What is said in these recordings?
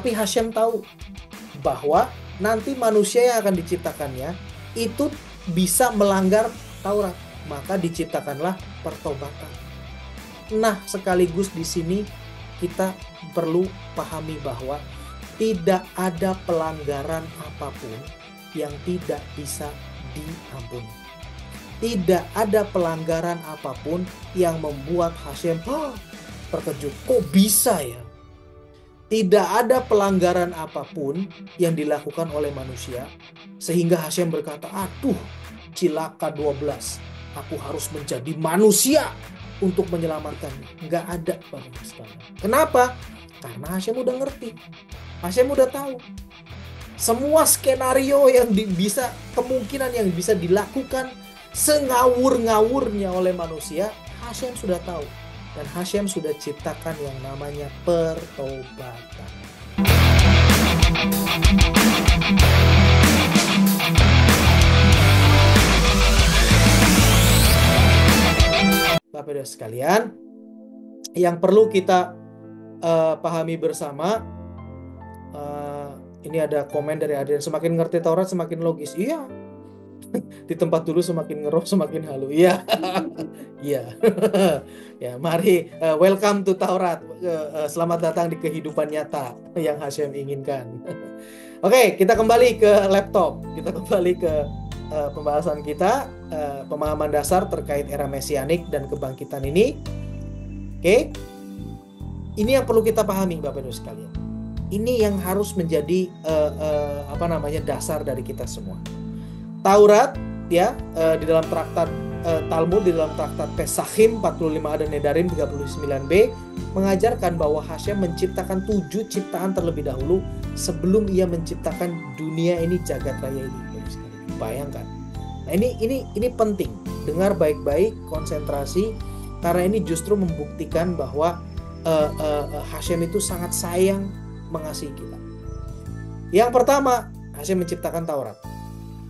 Tapi Hashem tahu bahwa nanti manusia yang akan diciptakannya itu bisa melanggar Taurat. Maka diciptakanlah pertobatan. Nah, sekaligus di sini kita perlu pahami bahwa tidak ada pelanggaran apapun yang tidak bisa diampuni. Tidak ada pelanggaran apapun yang membuat Hashem terkejut. Kok bisa ya? Tidak ada pelanggaran apapun yang dilakukan oleh manusia sehingga Hashem berkata, aduh, cilaka 12. Aku harus menjadi manusia untuk menyelamatkannya. Nggak ada, Bapak sekalian. Kenapa? Karena Hashem udah ngerti. Hashem udah tahu. Semua skenario yang kemungkinan yang bisa dilakukan sengawur-ngawurnya oleh manusia, Hashem sudah tahu. Dan Hashem sudah ciptakan yang namanya pertobatan. Bapak-Ibu sekalian, yang perlu kita pahami bersama, ini ada komen dari Adrian, semakin ngerti Taurat semakin logis. Iya, di tempat dulu semakin ngeroh semakin halu. Iya, iya. Ya, mari welcome to Taurat. Selamat datang di kehidupan nyata yang Hashem inginkan. Oke, kita kembali ke laptop. Kita kembali ke pembahasan kita, pemahaman dasar terkait era mesianik dan kebangkitan ini. Oke, ini yang perlu kita pahami, Bapak-Ibu sekalian. Ini yang harus menjadi dasar dari kita semua. Taurat, ya, di dalam traktat Talmud, di dalam traktat Pesachim 45a dan Nedarim 39b mengajarkan bahwa Hashem menciptakan 7 ciptaan terlebih dahulu sebelum ia menciptakan dunia ini, jagat raya ini. Bayangkan. Nah, ini penting. Dengar baik-baik, konsentrasi, karena ini justru membuktikan bahwa Hashem itu sangat sayang mengasihi kita. Yang pertama, Hashem menciptakan Taurat.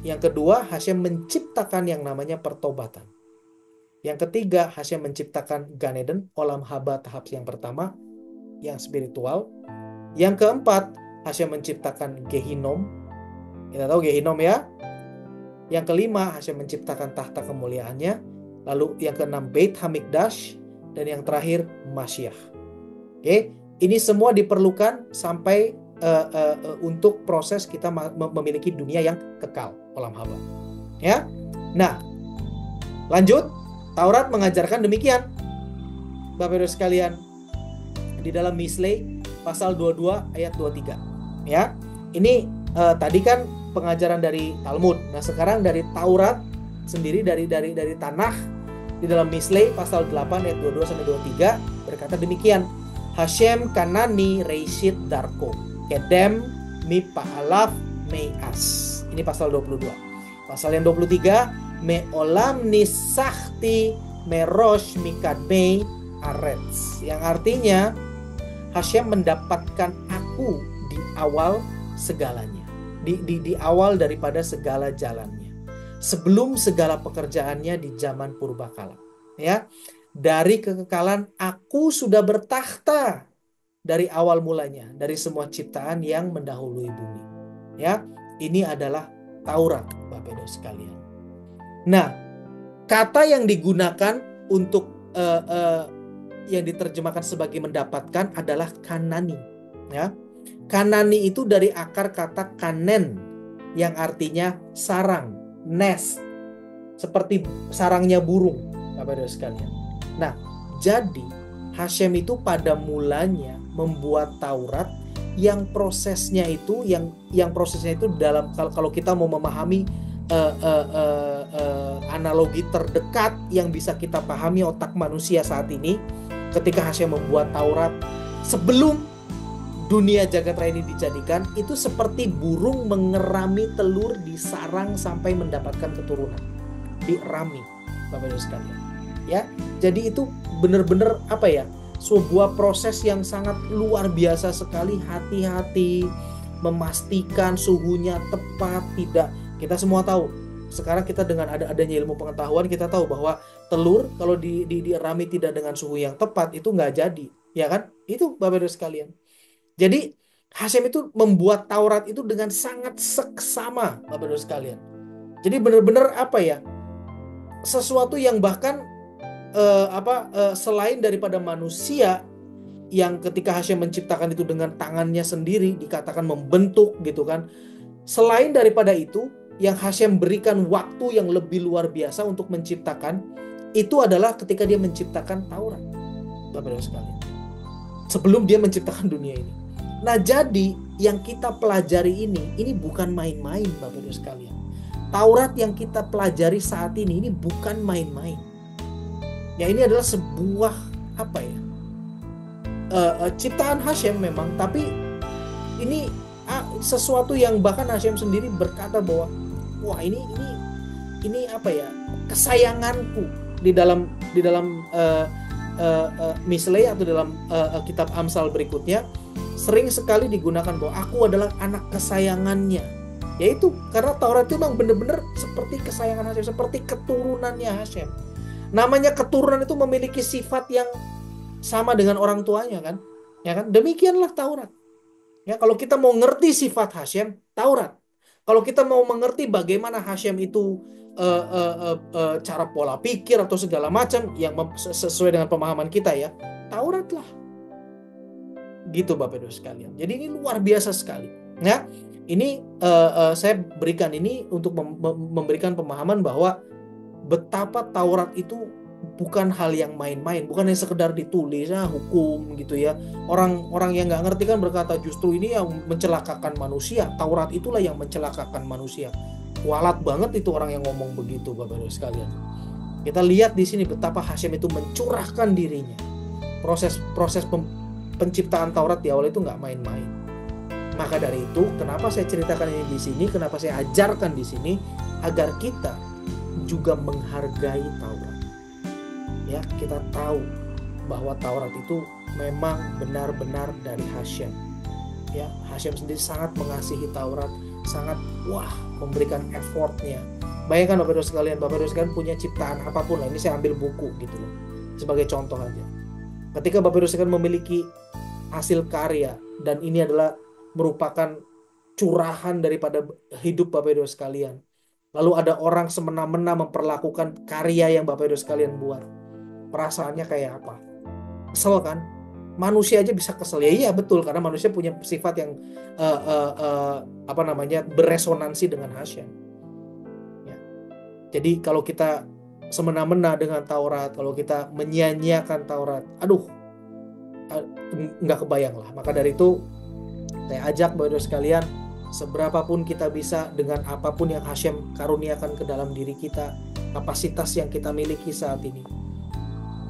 Yang kedua, Hashem menciptakan yang namanya pertobatan. Yang ketiga, Hashem menciptakan Gan Eden, olam haba tahap yang pertama, yang spiritual. Yang keempat, Hashem menciptakan Gehinom. Kita tahu Gehinom ya. Yang kelima, Hashem menciptakan tahta kemuliaannya. Lalu yang keenam, Beit Hamikdash. Dan yang terakhir, Masyiach. Oke, ini semua diperlukan sampai untuk proses kita memiliki dunia yang kekal, olam haba. Ya, nah, lanjut. Taurat mengajarkan demikian, Bapak-Ibu sekalian, di dalam Mislei pasal 22 ayat 23. Ya, ini tadi kan pengajaran dari Talmud. Nah, sekarang dari Taurat sendiri, dari Tanakh, di dalam Mislei pasal 8 ayat 22 sampai 23 berkata demikian. Hashem kanani reishit darko kedem mipa'alaf me'as. Ini pasal 22. Pasal yang 23, me'olam nisahti merosh mikadmei arets. Yang artinya Hashem mendapatkan aku di awal segalanya. Di awal daripada segala jalannya. Sebelum segala pekerjaannya di zaman purbakala. Ya. Dari kekekalan aku sudah bertakhta dari awal mulanya, dari semua ciptaan yang mendahului bumi. Ya, ini adalah Taurat, Bapak-Ibu sekalian. Nah, kata yang digunakan untuk yang diterjemahkan sebagai mendapatkan adalah kanani. Ya, kanani itu dari akar kata kanen yang artinya sarang, nest, seperti sarangnya burung, Bapak-Ibu sekalian. Nah, jadi Hashem itu pada mulanya membuat Taurat yang prosesnya itu dalam, kalau kita mau memahami analogi terdekat yang bisa kita pahami otak manusia saat ini, ketika Hashem membuat Taurat sebelum dunia jagat raya ini dijadikan, itu seperti burung mengerami telur di sarang sampai mendapatkan keturunan, dirami, Bapak-Ibu sekalian. Ya, jadi itu benar-benar sebuah proses yang sangat luar biasa sekali. Hati-hati memastikan suhunya tepat. Tidak, kita semua tahu sekarang kita dengan adanya ilmu pengetahuan, kita tahu bahwa telur kalau dirami tidak dengan suhu yang tepat itu nggak jadi, ya kan? Itu Bapak-Ibu sekalian. Jadi Hashem itu membuat Taurat itu dengan sangat seksama, Bapak Ibu sekalian. Jadi benar-benar apa ya? Sesuatu yang bahkan selain daripada manusia yang ketika Hashem menciptakan itu dengan tangannya sendiri, dikatakan membentuk gitu kan. Selain daripada itu, yang Hashem berikan waktu yang lebih luar biasa untuk menciptakan, itu adalah ketika dia menciptakan Taurat, Bapak Ibu sekalian. Sebelum dia menciptakan dunia ini. Nah, jadi yang kita pelajari ini bukan main-main, Bapak Ibu sekalian. Taurat yang kita pelajari saat ini bukan main-main. Ya, ini adalah sebuah ciptaan Hashem memang, tapi ini sesuatu yang bahkan Hashem sendiri berkata bahwa wah ini kesayanganku di dalam Mishlei atau dalam kitab Amsal berikutnya sering sekali digunakan bahwa aku adalah anak kesayangannya. Yaitu karena Taurat itu memang benar-benar seperti kesayangan Hashem, seperti keturunannya Hashem. Namanya keturunan itu memiliki sifat yang sama dengan orang tuanya kan? Ya kan? Demikianlah Taurat. Ya, kalau kita mau ngerti sifat Hashem, Taurat. Kalau kita mau mengerti bagaimana Hashem itu cara pola pikir atau segala macam yang sesuai dengan pemahaman kita ya, Taurat lah. Gitu Bapak Ibu sekalian. Jadi ini luar biasa sekali. Ya, ini saya berikan ini untuk memberikan pemahaman bahwa betapa Taurat itu bukan hal yang main-main, bukan yang sekedar ditulis hukum gitu ya. Orang yang nggak ngerti kan berkata justru ini yang mencelakakan manusia. Taurat itulah yang mencelakakan manusia. Kualat banget itu orang yang ngomong begitu, Bapak Ibu sekalian. Kita lihat di sini betapa Hashem itu mencurahkan dirinya. Proses penciptaan Taurat di awal itu nggak main-main. Maka dari itu, kenapa saya ceritakan ini di sini, kenapa saya ajarkan di sini, agar kita juga menghargai Taurat. Ya, kita tahu bahwa Taurat itu memang benar-benar dari Hashem. Ya, Hashem sendiri sangat mengasihi Taurat, sangat memberikan effortnya. Bayangkan Bapak Ibu sekalian punya ciptaan apapun lah. Ini saya ambil buku gitu loh, sebagai contoh aja. Ketika Bapak Ibu sekalian memiliki hasil karya dan ini adalah merupakan curahan daripada hidup Bapak Ibu sekalian. Lalu ada orang semena-mena memperlakukan karya yang Bapak Ibu sekalian buat. Perasaannya kayak apa? Kesel kan? Manusia aja bisa kesel. Ya iya betul, karena manusia punya sifat yang beresonansi dengan Hashem. Ya. Jadi kalau kita semena-mena dengan Taurat, kalau kita menyia-nyiakan Taurat, nggak kebayang lah. Maka dari itu saya ajak Bapak Ibu sekalian, seberapapun kita bisa dengan apapun yang Hashem karuniakan ke dalam diri kita, kapasitas yang kita miliki saat ini,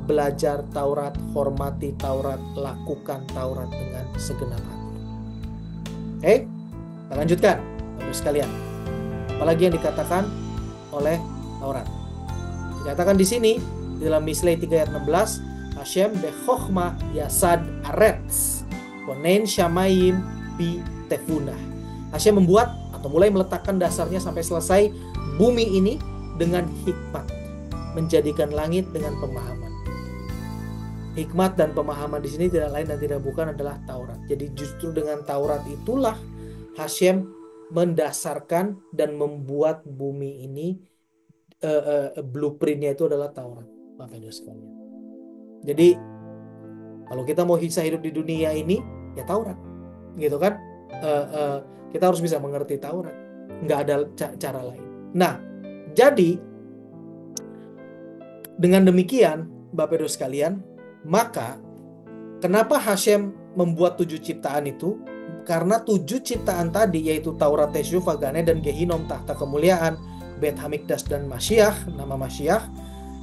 belajar Taurat, hormati Taurat, lakukan Taurat dengan segenap hati. Oke, kita lanjutkan Bapak Ibu sekalian. Apalagi yang dikatakan oleh Taurat? Dikatakan di sini di dalam Mishlei 3 ayat 16, Hashem bechokhmah yasad aretz konen shamayim bi tefunah. Hashem membuat atau mulai meletakkan dasarnya sampai selesai bumi ini dengan hikmat, menjadikan langit dengan pemahaman. Hikmat dan pemahaman di sini tidak lain dan tidak bukan adalah Taurat. Jadi justru dengan Taurat itulah Hashem mendasarkan dan membuat bumi ini, blueprintnya itu adalah Taurat, Bapak Ibu sekalian. Jadi kalau kita mau bisa hidup di dunia ini, ya Taurat, gitu kan? Kita harus bisa mengerti Taurat. Nggak ada cara lain. Nah, jadi dengan demikian, Bapak Ibu sekalian, maka kenapa Hashem membuat 7 ciptaan itu? Karena 7 ciptaan tadi, yaitu Taurat, Teshuvah, Gane, dan Gehinom, tahta kemuliaan, Bet Hamikdash, dan Mashiach, nama Mashiach,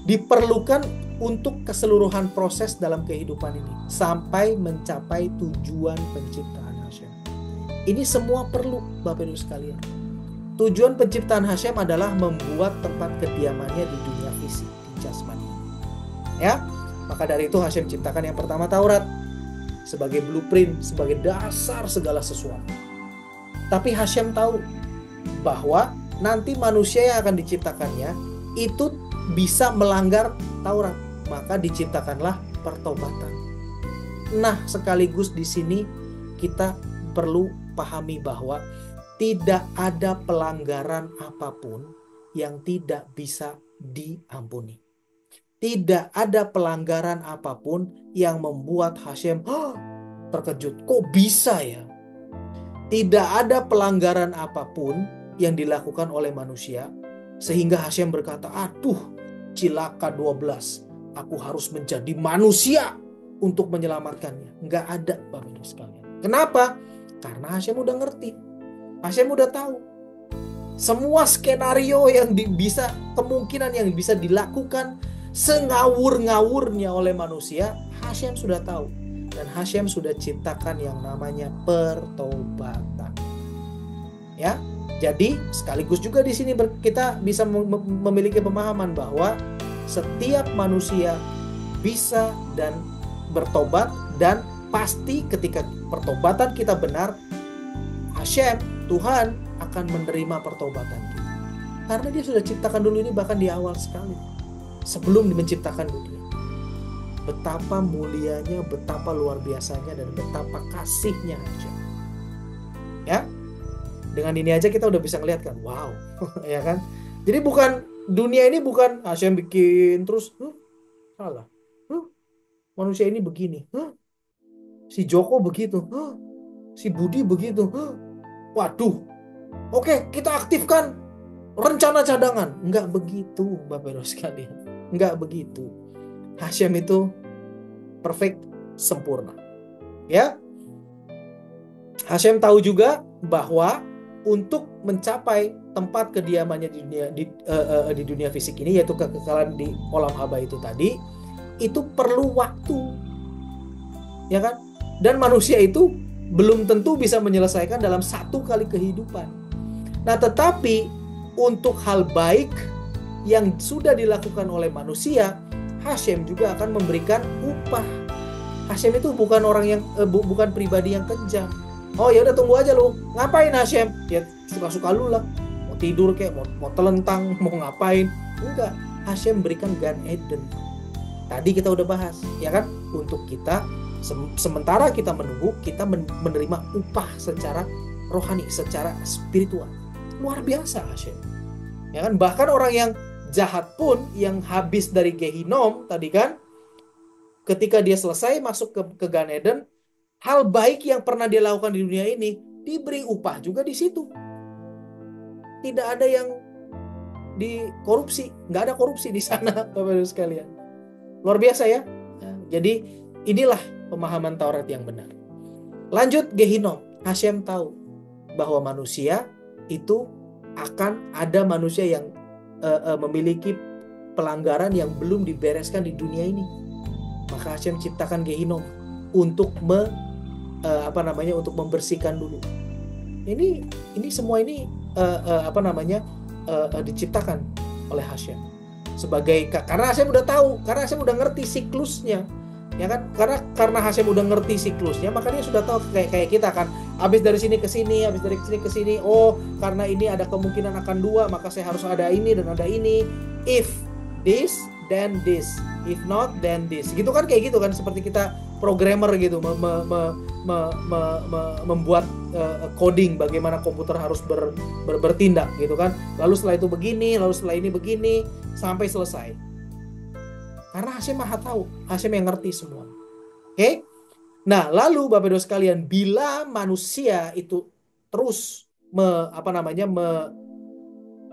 diperlukan untuk keseluruhan proses dalam kehidupan ini sampai mencapai tujuan penciptaan Hashem. Ini semua perlu, Bapak Ibu sekalian. Tujuan penciptaan Hashem adalah membuat tempat kediamannya di dunia fisik, di jasmani. Ya, maka dari itu Hashem ciptakan yang pertama Taurat sebagai blueprint, sebagai dasar segala sesuatu. Tapi Hashem tahu bahwa nanti manusia yang akan diciptakannya itu bisa melanggar Taurat, maka diciptakanlah pertobatan. Nah, sekaligus di sini kita perlu pahami bahwa tidak ada pelanggaran apapun yang tidak bisa diampuni. Tidak ada pelanggaran apapun yang membuat Hashem terkejut. Kok bisa ya? Tidak ada pelanggaran apapun yang dilakukan oleh manusia sehingga Hashem berkata, aduh cilaka 12, aku harus menjadi manusia untuk menyelamatkannya. Nggak ada, Bapak Ibu sekalian. Kenapa? Karena Hashem udah ngerti. Hashem udah tahu. Semua skenario yang bisa, kemungkinan yang bisa dilakukan sengawur-ngawurnya oleh manusia, Hashem sudah tahu. Dan Hashem sudah ciptakan yang namanya pertobatan. Ya, jadi sekaligus juga di sini kita bisa memiliki pemahaman bahwa setiap manusia bisa dan bertobat, dan pasti ketika pertobatan kita benar, Hashem, Tuhan akan menerima pertobatan kita. Karena dia sudah ciptakan dulu ini bahkan di awal sekali. Sebelum menciptakan dunia. Betapa mulianya, betapa luar biasanya, dan betapa kasihnya Hashem. Ya, dengan ini aja kita udah bisa ngeliat kan, wow, ya kan? Jadi bukan, dunia ini bukan Hashem bikin terus, salah, manusia ini begini, si Joko begitu, si Budi begitu, waduh, oke, kita aktifkan rencana cadangan. Enggak begitu, Bapak Ibu sekalian, enggak begitu. Hashem itu perfect, sempurna. Ya, Hashem tahu juga bahwa untuk mencapai tempat kediamannya di dunia fisik ini, yaitu kekekalan di olam haba itu tadi, itu perlu waktu, ya kan? Dan manusia itu belum tentu bisa menyelesaikan dalam satu kali kehidupan. Nah, tetapi untuk hal baik yang sudah dilakukan oleh manusia, Hashem juga akan memberikan upah. Hashem itu bukan orang yang bukan pribadi yang kejam. Oh ya udah tunggu aja lu. Ngapain Hashem? Ya suka-suka lu lah. Mau tidur kayak mau telentang, mau ngapain? Enggak. Hashem berikan Gan Eden. Tadi kita udah bahas, ya kan? Untuk kita sementara kita menunggu, kita menerima upah secara rohani, secara spiritual. Luar biasa Hashem. Ya kan? Bahkan orang yang jahat pun, yang habis dari Gehinom tadi kan, ketika dia selesai masuk ke Gan Eden, hal baik yang pernah dia lakukan di dunia ini diberi upah juga di situ. Tidak ada yang dikorupsi, nggak ada korupsi di sana, Bapak-Ibu sekalian. Luar biasa ya. Jadi inilah pemahaman Taurat yang benar. Lanjut Gehinom, Hashem tahu bahwa manusia itu akan ada manusia yang memiliki pelanggaran yang belum dibereskan di dunia ini. Maka Hashem ciptakan Gehinom untuk untuk membersihkan dulu. Ini semua ini diciptakan oleh Hashem karena Hashem udah tahu, karena Hashem udah ngerti siklusnya, ya kan? Karena Hashem udah ngerti siklusnya, maka dia sudah tahu kayak kita kan, habis dari sini ke sini, habis dari sini ke sini. Oh, karena ini ada kemungkinan akan 2, maka saya harus ada ini dan ada ini. If this, then this. If not, then this. Gitu kan, kayak gitu kan, seperti kita programmer gitu, membuat coding bagaimana komputer harus bertindak gitu kan. Lalu setelah itu begini, lalu setelah ini begini, sampai selesai. Karena Hashem Maha tahu, Hashem yang ngerti semua. Oke? Nah, lalu Bapak Ibu sekalian, bila manusia itu terus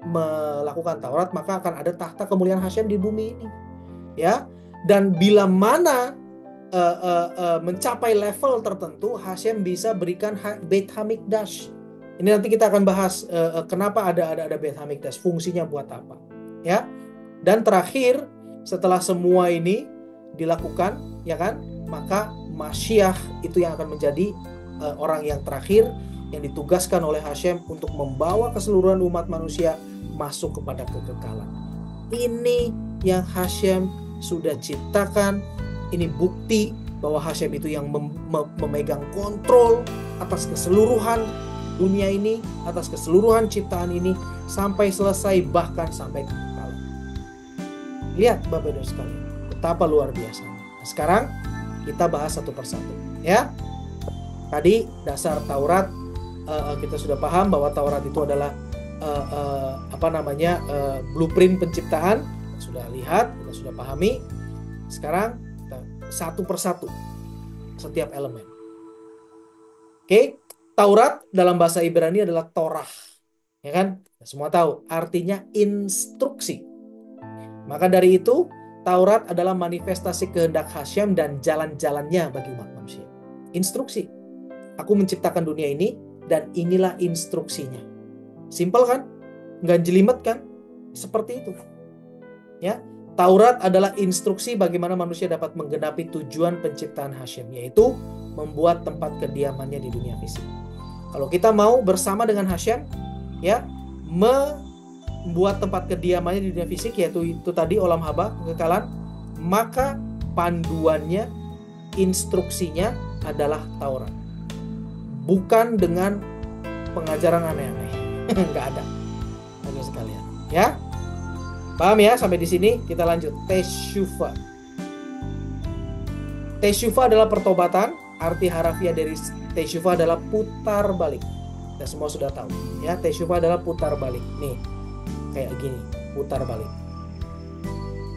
melakukan Taurat, maka akan ada tahta kemuliaan Hashem di bumi ini. Ya. Dan bila mana mencapai level tertentu, Hashem bisa berikan Beit Hamikdash. Ini nanti kita akan bahas kenapa ada Beit Hamikdash, fungsinya buat apa. Ya. Dan terakhir, setelah semua ini dilakukan, ya kan, maka Masyiah itu yang akan menjadi orang yang terakhir yang ditugaskan oleh Hashem untuk membawa keseluruhan umat manusia masuk kepada kekekalan. Ini yang Hashem sudah ciptakan. Ini bukti bahwa Hashem itu yang memegang kontrol atas keseluruhan dunia ini, atas keseluruhan ciptaan ini sampai selesai, bahkan sampai kekekalan. Lihat Bapak Ibu sekalian, betapa luar biasa. Nah, sekarang kita bahas satu persatu, ya. Tadi dasar Taurat kita sudah paham bahwa Taurat itu adalah blueprint penciptaan. Kita sudah lihat, kita sudah pahami. Sekarang kita satu persatu setiap elemen. Oke, Taurat dalam bahasa Ibrani adalah Torah, ya kan? Semua tahu artinya instruksi. Maka dari itu Taurat adalah manifestasi kehendak Hashem dan jalan-jalannya bagi umat manusia. Instruksi. Aku menciptakan dunia ini dan inilah instruksinya. Simpel kan? Nggak jelimet kan? Seperti itu. Ya, Taurat adalah instruksi bagaimana manusia dapat menggenapi tujuan penciptaan Hashem, yaitu membuat tempat kediamannya di dunia fisik. Kalau kita mau bersama dengan Hashem, ya, membuat tempat kediamannya di dunia fisik, yaitu itu tadi olam haba, kekekalan, maka panduannya, instruksinya adalah Taurat. Bukan dengan pengajaran aneh-aneh. Nggak ada. Hanya sekalian. Ya? Paham ya? Sampai di sini kita lanjut. Teshuvah. Teshuvah adalah pertobatan. Arti harafiah dari teshuvah adalah putar balik. Kita semua sudah tahu. Ya, teshuvah adalah putar balik. Nih, kayak gini, putar balik.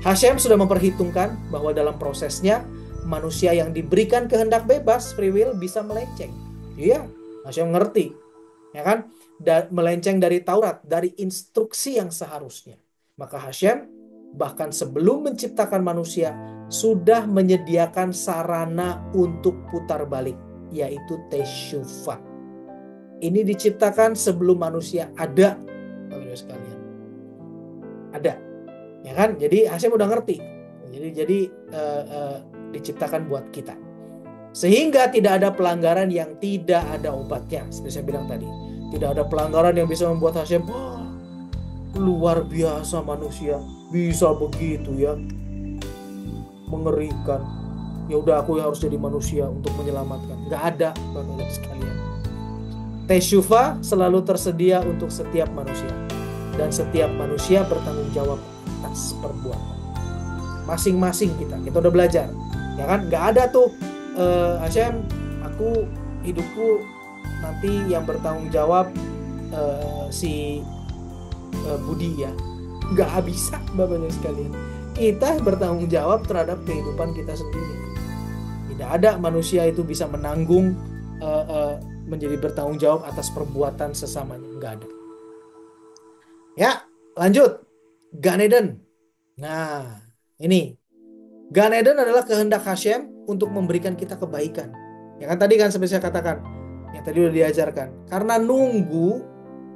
Hashem sudah memperhitungkan bahwa dalam prosesnya manusia yang diberikan kehendak bebas, free will, bisa melenceng. Iya, Hashem ngerti, ya kan? Melenceng dari Taurat, dari instruksi yang seharusnya. Maka Hashem bahkan sebelum menciptakan manusia sudah menyediakan sarana untuk putar balik, yaitu teshuvah. Ini diciptakan sebelum manusia ada, Bapak-Ibu sekalian. Ada, ya kan? Jadi Hashem udah ngerti. Jadi diciptakan buat kita. Sehingga tidak ada pelanggaran yang tidak ada obatnya. Seperti saya bilang tadi, tidak ada pelanggaran yang bisa membuat Hashem, wah, luar biasa manusia bisa begitu ya, mengerikan. Ya udah, aku yang harus jadi manusia untuk menyelamatkan. Nggak ada, Bapak-Ibu sekalian. Teshuvah selalu tersedia untuk setiap manusia, dan setiap manusia bertanggung jawab atas perbuatan masing-masing kita udah belajar, ya kan? Nggak ada tuh Hashem, hidupku nanti yang bertanggung jawab si Budi ya. Nggak bisa, Bapak-Ibu sekalian. Kita bertanggung jawab terhadap kehidupan kita sendiri. Tidak ada manusia itu bisa menanggung menjadi bertanggung jawab atas perbuatan sesamanya. Nggak ada. Ya, lanjut. Gan Eden. Nah, ini Gan Eden adalah kehendak Hashem untuk memberikan kita kebaikan. Ya kan tadi kan seperti saya katakan, yang tadi udah diajarkan. Karena nunggu,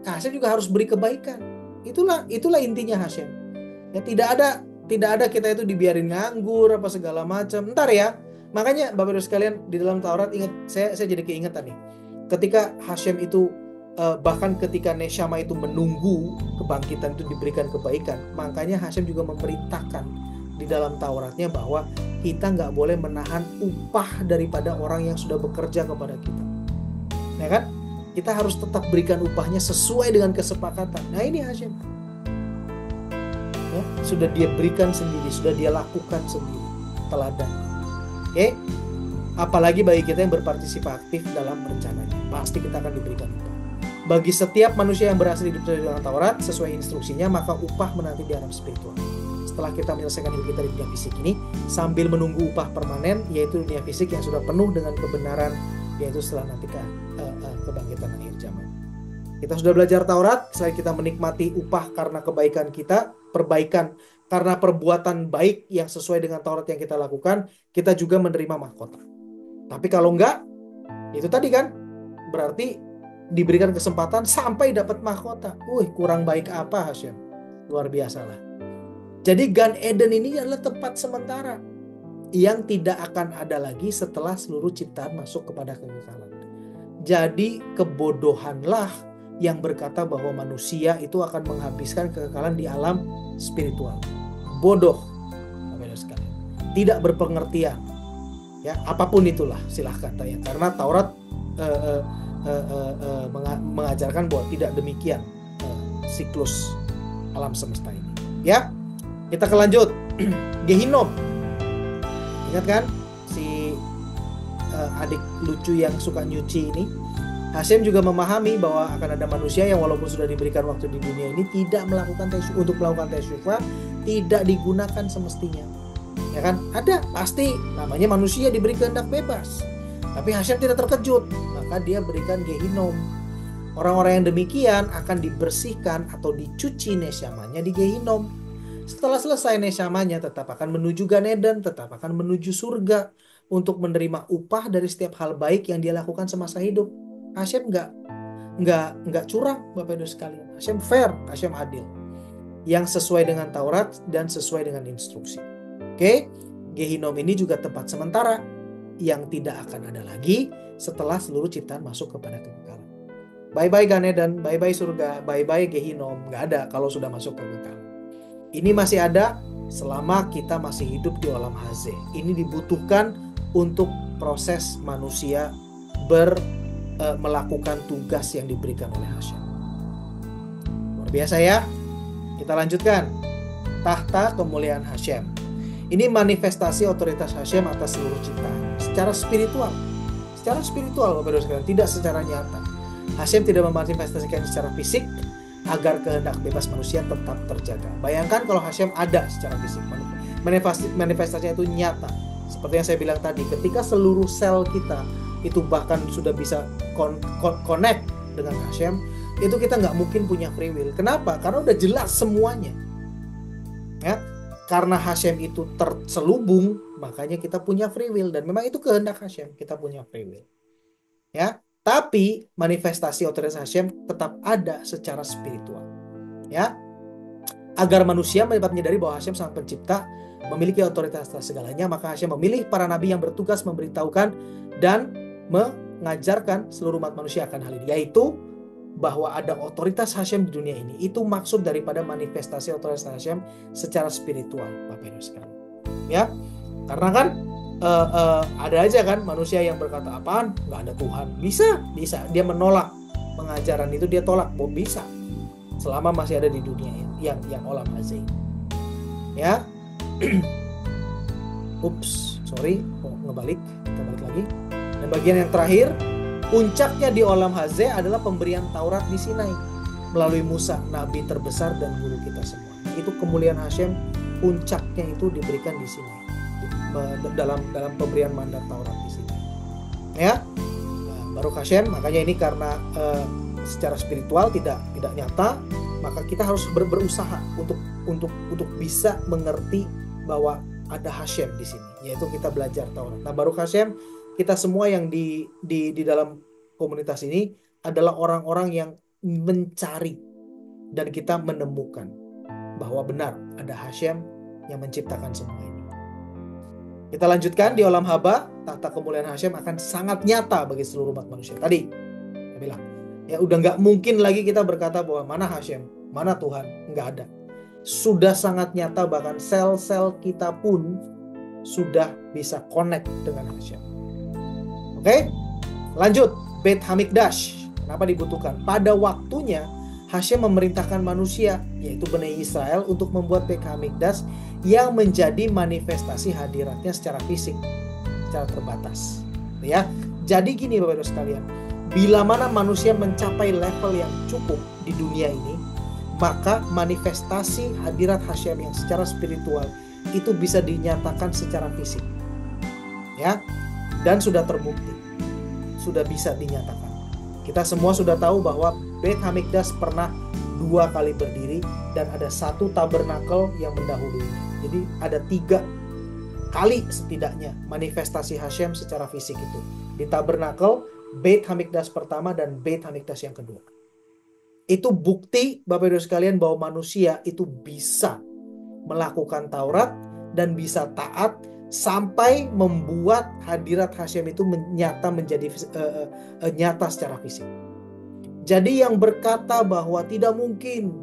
Hashem juga harus beri kebaikan. Itulah intinya Hashem. Ya, tidak ada kita itu dibiarin nganggur apa segala macam. Ntar ya. Makanya Bapak-Ibu sekalian, di dalam Taurat, ingat, saya jadi keingetan nih. Ketika Hashem itu bahkan ketika Neshama itu menunggu kebangkitan itu diberikan kebaikan, makanya Hashem juga memerintahkan di dalam Tauratnya bahwa kita nggak boleh menahan upah daripada orang yang sudah bekerja kepada kita, ya kan? Kita harus tetap berikan upahnya sesuai dengan kesepakatan. Nah ini Hashem, ya, sudah dia berikan sendiri, sudah dia lakukan sendiri, teladan. Oke, apalagi bagi kita yang berpartisipasi aktif dalam rencananya, pasti kita akan diberikan upah. Bagi setiap manusia yang berhasil hidup sesuai dengan Taurat, sesuai instruksinya, maka upah menanti di alam spiritual. Setelah kita menyelesaikan hidup kita di dunia fisik ini, sambil menunggu upah permanen, yaitu dunia fisik yang sudah penuh dengan kebenaran, yaitu setelah nanti kebangkitan akhir zaman. Kita sudah belajar Taurat, selain kita menikmati upah karena kebaikan kita, perbaikan karena perbuatan baik yang sesuai dengan Taurat yang kita lakukan, kita juga menerima mahkota. Tapi kalau enggak, itu tadi kan, berarti diberikan kesempatan sampai dapat mahkota. Kurang baik apa Hashem? Luar biasa lah. Jadi Gan Eden ini adalah tempat sementara yang tidak akan ada lagi setelah seluruh ciptaan masuk kepada kekekalan. Jadi kebodohanlah yang berkata bahwa manusia itu akan menghabiskan kekekalan di alam spiritual. Bodoh, Bapak-Ibu sekalian. Tidak berpengertian. Ya, apapun itulah silahkan tanya. Karena Taurat mengajarkan bahwa tidak demikian siklus alam semesta ini. Ya, kita lanjut. Gehinom. Ingat kan si adik lucu yang suka nyuci ini, Hashem juga memahami bahwa akan ada manusia yang walaupun sudah diberikan waktu di dunia ini tidak melakukan untuk melakukan tesyufah, tidak digunakan semestinya. Ya kan? Ada, pasti namanya manusia diberi kehendak bebas. Tapi Hashem tidak terkejut, maka dia berikan Gehinom. Orang-orang yang demikian akan dibersihkan atau dicuci nesyamanya di Gehinom. Setelah selesai nesyamanya tetap akan menuju Gan Eden, tetap akan menuju surga untuk menerima upah dari setiap hal baik yang dia lakukan semasa hidup. Hashem nggak curang, Bapak Ibu sekalian. Hashem fair, Hashem adil, yang sesuai dengan Taurat dan sesuai dengan instruksi. Oke, Gehinom ini juga tempat sementara yang tidak akan ada lagi setelah seluruh ciptaan masuk kepada kekekalan. Bye-bye Gan Eden, bye-bye surga, bye-bye Gehinom. Nggak ada kalau sudah masuk kekekalan. Ini masih ada selama kita masih hidup di olam hazeh. Ini dibutuhkan untuk proses manusia melakukan tugas yang diberikan oleh Hashem. Luar biasa ya. Kita lanjutkan. Tahta kemuliaan Hashem. Ini manifestasi otoritas Hashem atas seluruh ciptaan secara spiritual. Secara spiritual, Bapak Ibu sekalian, tidak secara nyata. Hashem tidak memanifestasikan secara fisik agar kehendak bebas manusia tetap terjaga. Bayangkan kalau Hashem ada secara fisik, manifestasinya itu nyata. Seperti yang saya bilang tadi, ketika seluruh sel kita itu bahkan sudah bisa connect dengan Hashem, itu kita nggak mungkin punya free will. Kenapa? Karena udah jelas semuanya. Ya, karena Hashem itu terselubung, makanya kita punya free will, dan memang itu kehendak Hashem, kita punya free will. Ya, tapi manifestasi otoritas Hashem tetap ada secara spiritual. Ya, agar manusia dapat menyadari bahwa Hashem sang pencipta, memiliki otoritas atas segalanya, maka Hashem memilih para nabi yang bertugas memberitahukan dan mengajarkan seluruh umat manusia akan hal ini, yaitu bahwa ada otoritas Hashem di dunia ini. Itu maksud daripada manifestasi otoritas Hashem secara spiritual, Bapak Ibu sekalian. Ya, karena kan ada aja kan manusia yang berkata, apaan? Nggak ada Tuhan. Bisa. Dia menolak pengajaran itu, dia tolak. Bisa. Selama masih ada di dunia yang olam hazeh. Ya. Ups, sorry, ngebalik. Kita balik lagi. Dan bagian yang terakhir, puncaknya di olam hazeh adalah pemberian Taurat di Sinai melalui Musa, nabi terbesar dan guru kita semua. Itu kemuliaan Hashem, puncaknya itu diberikan di Sinai, dalam pemberian mandat Taurat di Sinai. Ya, Baruch Hashem. Makanya ini karena secara spiritual tidak nyata, maka kita harus berusaha untuk bisa mengerti bahwa ada Hashem di sini, yaitu kita belajar Taurat. Nah, Baruch Hashem, kita semua yang di dalam komunitas ini adalah orang-orang yang mencari dan kita menemukan bahwa benar ada Hashem yang menciptakan semua ini. Kita lanjutkan di olam haba, tahta kemuliaan Hashem akan sangat nyata bagi seluruh umat manusia. Tadi saya bilang, ya udah nggak mungkin lagi kita berkata bahwa mana Hashem, mana Tuhan, nggak ada. Sudah sangat nyata, bahkan sel-sel kita pun sudah bisa connect dengan Hashem. Oke, lanjut. Beit Hamikdash. Kenapa dibutuhkan? Pada waktunya Hashem memerintahkan manusia, yaitu Bani Israel, untuk membuat Beit Hamikdash yang menjadi manifestasi hadiratnya secara fisik, secara terbatas. Ya, jadi gini Bapak Ibu sekalian, bila mana manusia mencapai level yang cukup di dunia ini, maka manifestasi hadirat Hashem yang secara spiritual itu bisa dinyatakan secara fisik. Ya, dan sudah terbukti. Sudah bisa dinyatakan. Kita semua sudah tahu bahwa Beit Hamikdash pernah 2 kali berdiri dan ada 1 tabernakel yang mendahulunya. Jadi ada 3 kali setidaknya manifestasi Hashem secara fisik itu. Di tabernakel, Beit Hamikdash pertama dan Beit Hamikdash yang kedua. Itu bukti Bapak Ibu sekalian bahwa manusia itu bisa melakukan Taurat dan bisa taat sampai membuat hadirat Hashem itu menjadi nyata secara fisik. Jadi yang berkata bahwa tidak mungkin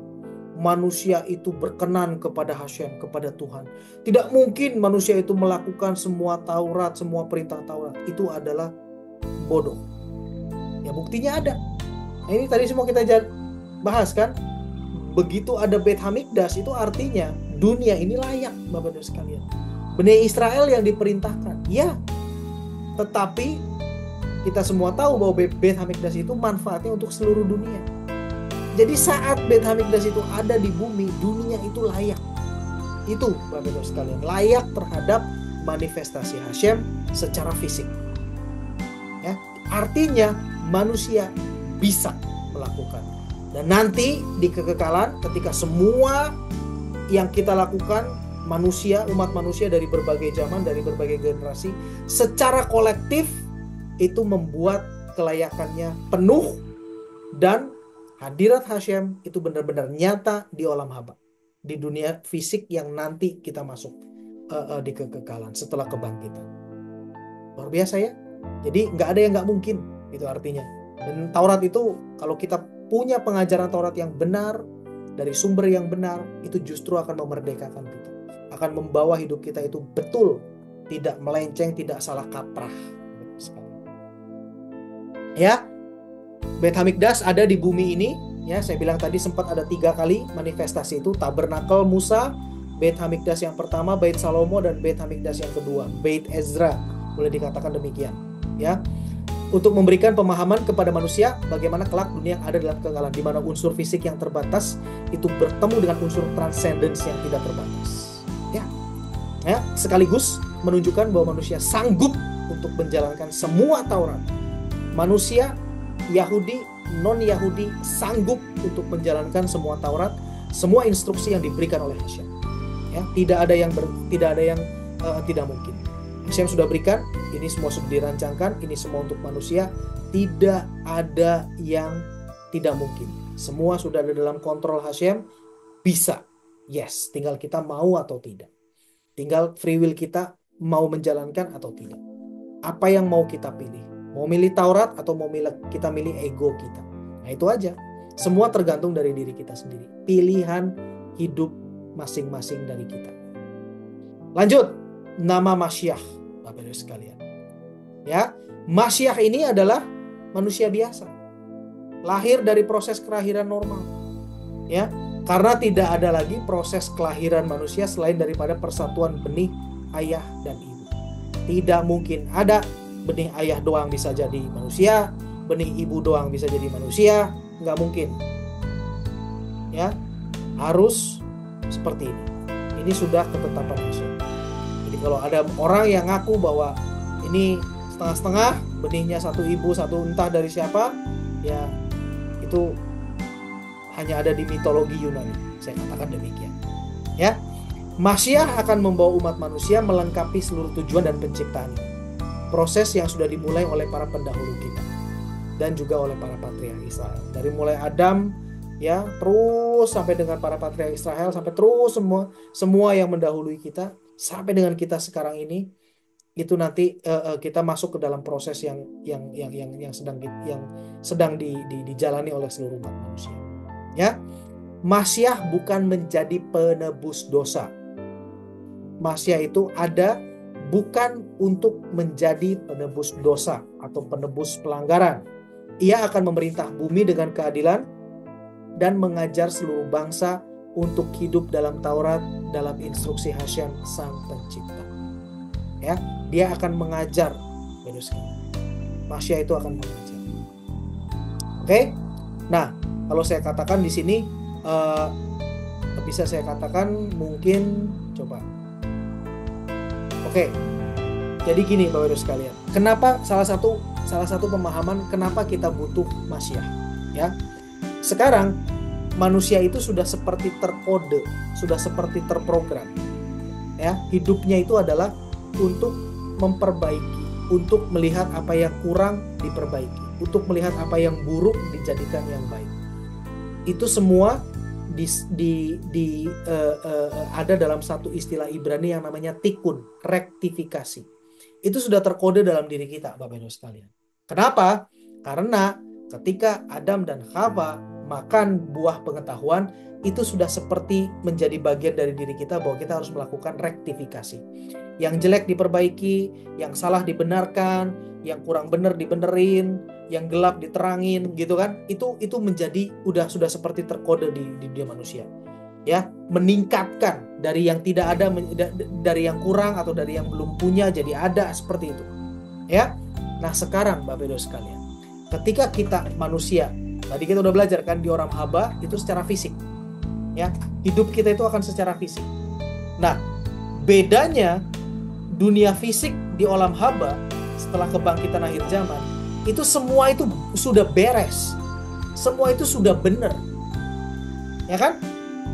manusia itu berkenan kepada Hashem, kepada Tuhan, tidak mungkin manusia itu melakukan semua Taurat, semua perintah Taurat, itu adalah bodoh. Ya, buktinya ada. Nah, ini tadi semua kita bahas kan. Begitu ada Beit Hamikdash, itu artinya dunia ini layak, Bapak Ibu sekalian. Bani Israel yang diperintahkan, ya, tetapi kita semua tahu bahwa Beit Hamikdash itu manfaatnya untuk seluruh dunia. Jadi saat Beit Hamikdash itu ada di bumi, dunia itu layak. Itu Bapak Ibu sekalian, layak terhadap manifestasi Hashem secara fisik. Ya, artinya manusia bisa melakukan. Dan nanti di kekekalan ketika semua yang kita lakukan manusia, umat manusia dari berbagai zaman, dari berbagai generasi secara kolektif itu membuat kelayakannya penuh dan hadirat Hashem itu benar-benar nyata di olam haba, di dunia fisik yang nanti kita masuk di kekekalan setelah kebangkitan. Luar biasa ya. Jadi nggak ada yang nggak mungkin, itu artinya. Dan Taurat itu kalau kita punya pengajaran Taurat yang benar dari sumber yang benar, itu justru akan memerdekakan kita, akan membawa hidup kita itu betul, tidak melenceng, tidak salah kaprah. Ya, Beit Hamikdash ada di bumi ini. Ya, saya bilang tadi sempat ada 3 kali manifestasi itu: Tabernakel Musa, Beit Hamikdash yang pertama, Beit Salomo, dan Beit Hamikdash yang kedua, Beit Ezra, boleh dikatakan demikian. Ya, untuk memberikan pemahaman kepada manusia bagaimana kelak dunia yang ada dalam kekekalan, di mana unsur fisik yang terbatas itu bertemu dengan unsur transcendence yang tidak terbatas. Ya, sekaligus menunjukkan bahwa manusia sanggup untuk menjalankan semua Taurat. Manusia Yahudi, non-Yahudi sanggup untuk menjalankan semua Taurat, semua instruksi yang diberikan oleh Hashem. Ya, tidak ada yang tidak mungkin. Hashem sudah berikan, ini semua sudah dirancangkan, ini semua untuk manusia, tidak ada yang tidak mungkin. Semua sudah ada dalam kontrol Hashem, bisa. Yes, tinggal kita mau atau tidak. Tinggal free will kita mau menjalankan atau tidak. Apa yang mau kita pilih? Mau milih Taurat atau mau kita milih ego kita? Nah, itu aja. Semua tergantung dari diri kita sendiri. Pilihan hidup masing-masing dari kita. Lanjut, nama Masyiah, Bapak Ibu sekalian. Ya, Masyiah ini adalah manusia biasa. Lahir dari proses kelahiran normal. Ya, karena tidak ada lagi proses kelahiran manusia selain daripada persatuan benih ayah dan ibu. Tidak mungkin ada benih ayah doang bisa jadi manusia, benih ibu doang bisa jadi manusia, nggak mungkin. Ya, harus seperti ini. Ini sudah ketetapan Hashem. Jadi kalau ada orang yang ngaku bahwa ini setengah-setengah, benihnya satu ibu, satu entah dari siapa, ya itu hanya ada di mitologi Yunani. Saya katakan demikian. Ya, Masyiah akan membawa umat manusia melengkapi seluruh tujuan dan penciptaan. Proses yang sudah dimulai oleh para pendahulu kita dan juga oleh para patriark Israel. Dari mulai Adam, ya, terus sampai dengan para patriark Israel, sampai terus semua yang mendahului kita sampai dengan kita sekarang ini, itu nanti kita masuk ke dalam proses yang sedang dijalani oleh seluruh umat manusia. Ya, Masyiah bukan menjadi penebus dosa. Masyiah itu ada bukan untuk menjadi penebus dosa atau penebus pelanggaran. Ia akan memerintah bumi dengan keadilan dan mengajar seluruh bangsa untuk hidup dalam Taurat, dalam instruksi Hashem Sang Pencipta. Ya, dia akan mengajar. Masyiah itu akan mengajar. Oke? Nah, kalau saya katakan di sini bisa saya katakan mungkin coba. Oke. Jadi gini Bapak Ibu sekalian. Kenapa salah satu pemahaman kenapa kita butuh Masyiah, ya. Sekarang manusia itu sudah seperti terkode, sudah seperti terprogram. Ya, hidupnya itu adalah untuk memperbaiki, untuk melihat apa yang kurang diperbaiki, untuk melihat apa yang buruk dijadikan yang baik. Itu semua ada dalam satu istilah Ibrani yang namanya tikun, rektifikasi. Itu sudah terkode dalam diri kita, Bapak Ibu sekalian. Kenapa? Karena ketika Adam dan Hawa makan buah pengetahuan, itu sudah seperti menjadi bagian dari diri kita bahwa kita harus melakukan rektifikasi. Yang jelek diperbaiki, yang salah dibenarkan, yang kurang benar dibenerin, yang gelap diterangin, gitu kan? Itu menjadi sudah seperti terkode di dunia manusia. Ya, meningkatkan dari yang tidak ada, dari yang kurang atau dari yang belum punya jadi ada, seperti itu. Ya. Nah sekarang Bapak Ibu sekalian, ketika kita manusia, tadi kita udah belajar kan di Oram Haba itu secara fisik, ya hidup kita itu akan secara fisik. Nah bedanya dunia fisik di Olam Haba setelah kebangkitan akhir zaman itu semua itu sudah beres, semua itu sudah benar, ya kan?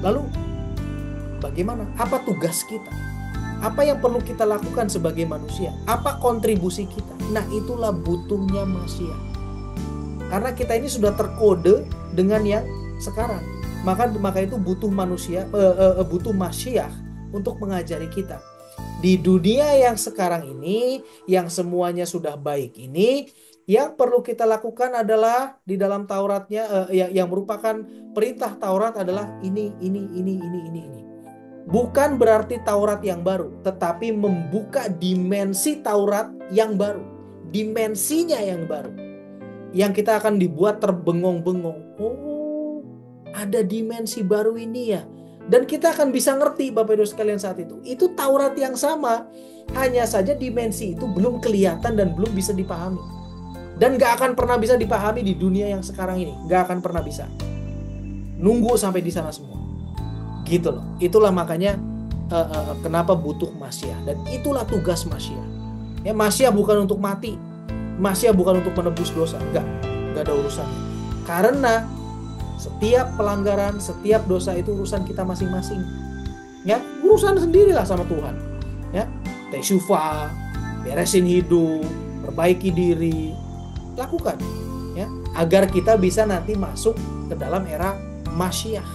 Lalu bagaimana? Apa tugas kita? Apa yang perlu kita lakukan sebagai manusia? Apa kontribusi kita? Nah itulah butuhnya Masiah. Karena kita ini sudah terkode dengan yang sekarang. Maka itu butuh manusia, butuh Masiah untuk mengajari kita. Di dunia yang sekarang ini, yang semuanya sudah baik ini, yang perlu kita lakukan adalah di dalam Tauratnya, yang merupakan perintah Taurat adalah ini. Bukan berarti Taurat yang baru, tetapi membuka dimensi Taurat yang baru. Dimensinya yang baru. Yang kita akan dibuat terbengong-bengong. Oh, ada dimensi baru ini ya. Dan kita akan bisa ngerti Bapak Ibu sekalian saat itu. Itu Taurat yang sama. Hanya saja dimensi itu belum kelihatan dan belum bisa dipahami. Dan gak akan pernah bisa dipahami di dunia yang sekarang ini. Gak akan pernah bisa. Nunggu sampai di sana semua. Gitu loh. Itulah makanya kenapa butuh Masiah. Dan itulah tugas Masiah. Ya, Masiah bukan untuk mati. Masiah bukan untuk menebus dosa. Enggak ada urusannya. Karena setiap pelanggaran, setiap dosa itu urusan kita masing-masing. Ya, urusan sendirilah sama Tuhan. Ya, tesyufa, beresin hidup, perbaiki diri, lakukan. Ya, agar kita bisa nanti masuk ke dalam era Masiah.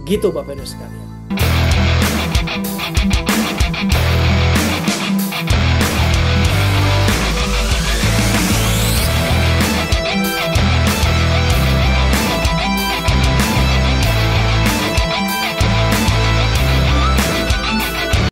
Gitu Bapak Ibu sekalian.